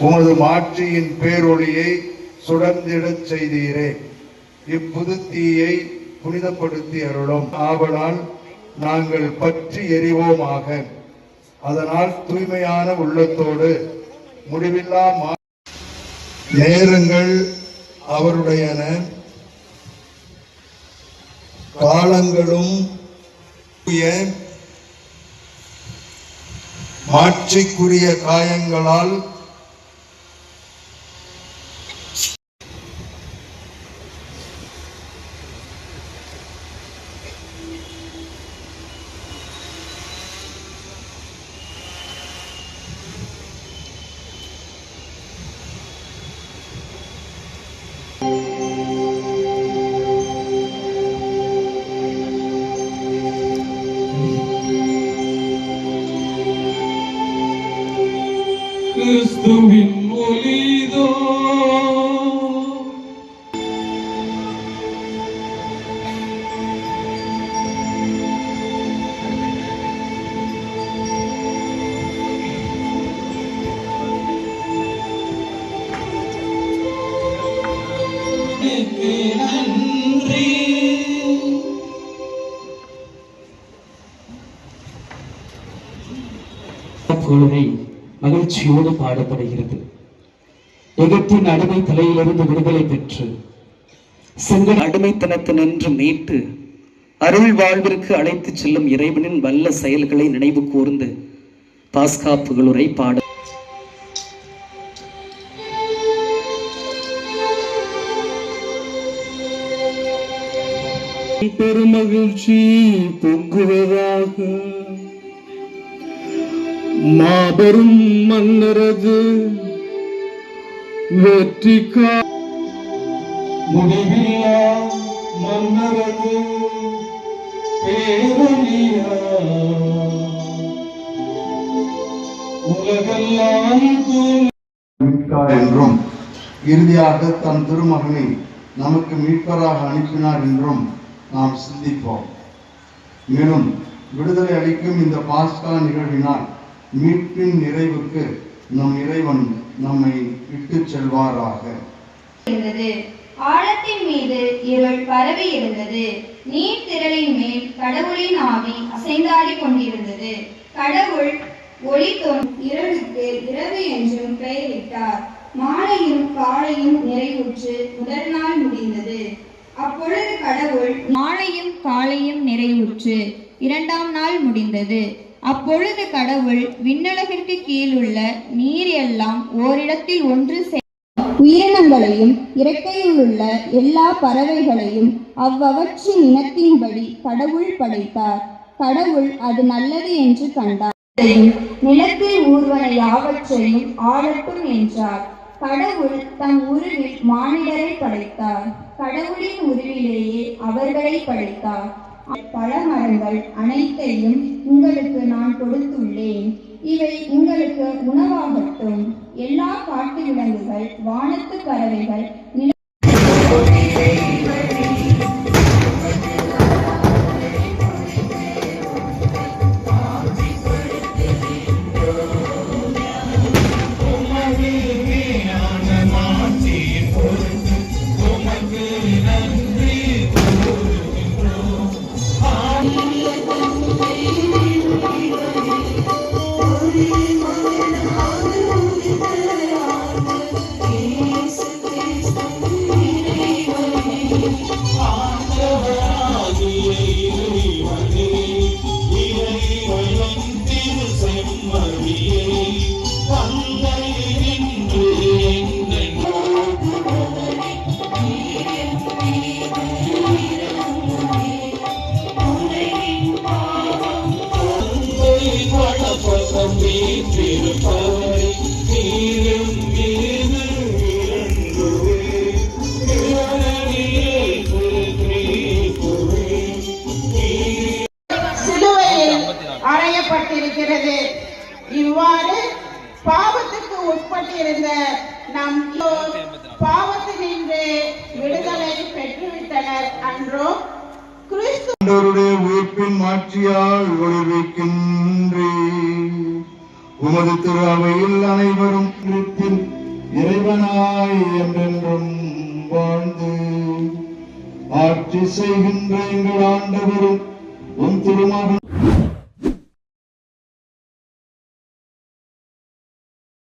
உமது மாட்சியின் பேரொளியை சுடர்ந்திடச் செய்தீரே. இப்புது தீயை புனிதப்படுத்தி அருளும். ஆவலால் நாங்கள் பற்றி எறிவோமாக. அதனால் தூய்மையான உள்ளத்தோடு முடிவில்லா நேரங்கள் அவருடையன, காலங்களும் மாட்சிக்குரிய காயங்களால் கிறிஸ்துவின் ஒளிதோ நன்றி. மகிழ்ச்சியோடு பாடப்படுகிறது. எகிப்தின் அடிமை தலையிலிருந்து விடுதலை பெற்று செங்கல் அடிமைத்தனத்தினின்று மீட்டு அருள் வாழ்விற்கு அழைத்து செல்லும் இறைவனின் வல்ல செயல்களை நினைவு கூர்ந்து பாஸ்கா புகழுரை பாட பெருமகிழ்ச்சி பொங்குவதாக. மாபெரும் மன்னரது வெற்றிக்கா முடிவில்லா மன்னரது பேரொளியா உலகெல்லாம் மீட்பார் என்றும் இறுதியாக தன் திருமகனை நமக்கு மீட்பராக அனுப்பினார் என்றும் நாம் சிந்திப்போம். மேலும் விடுதலை அளிக்கும் இந்த பாஸ்கா நிகழ்வினால் மீட்பின் நிறைவுக்கு நம் இறைவன் நம்மை விட்டு செல்வாராக. ஆழத்தின் மீது இருள் பரவி இருந்தது. நீர் திரளின் மேல் கடவுளின் ஆவி அசைந்தாடி கொண்டிருந்தது. கடவுள் ஒளி இருளுக்கு இரவு என்றும் பெயரிட்டார். மாலையும் காலையும் நிறைவுற்று முதல் நாள் முடிந்தது. அப்பொழுது கடவுள் மாலையும் காலையும் நிறைவுற்று இரண்டாம் நாள் முடிந்தது. அப்பொழுது கடவுள் விண்ணுலகிற்கு கீழுள்ள நீர் எல்லாம் ஓரிடத்தில் ஒன்று உயிரினங்களையும் இறக்கையில் உள்ள எல்லா பறவைகளையும் அவ்வவற்றின் இனத்தின்படி கடவுள் படைத்தார். கடவுள் அது நல்லது என்று கண்டார். நிலத்தில் ஊர்வன யாவற்றையும் ஆளட்டும் என்றார். கடவுள் தம் உருவில் மானிடரை படைத்தார். கடவுளின் உருவிலேயே அவர்களை படைத்தார். பல மரங்கள் அனைத்தையும் உங்களுக்கு நான் கொடுத்துள்ளேன். இவை உங்களுக்கு உணவாகட்டும். எல்லா காட்டு விலங்குகள், வானத்து பறவைகள், அறையப்பட்டிருக்கிறது. இவ்வாறு பாவத்துக்கு உட்பட்டிருந்த நம் பாவத்தினின்று விடுதலை பெற்றுவிட்டனர் அன்றோ? கிறிஸ்துவின் உயிர்ப்பின் மாட்சியால் ஒளிர்விக்கின்றேன். உமது திரு அவையில் அனைவரும் கிறிஸ்தின் இறைவனாய் என்றென்றும் வாழ்ந்து ஆட்சி செய்கின்ற எங்கள் ஆண்டவரும் உன் திருமகன்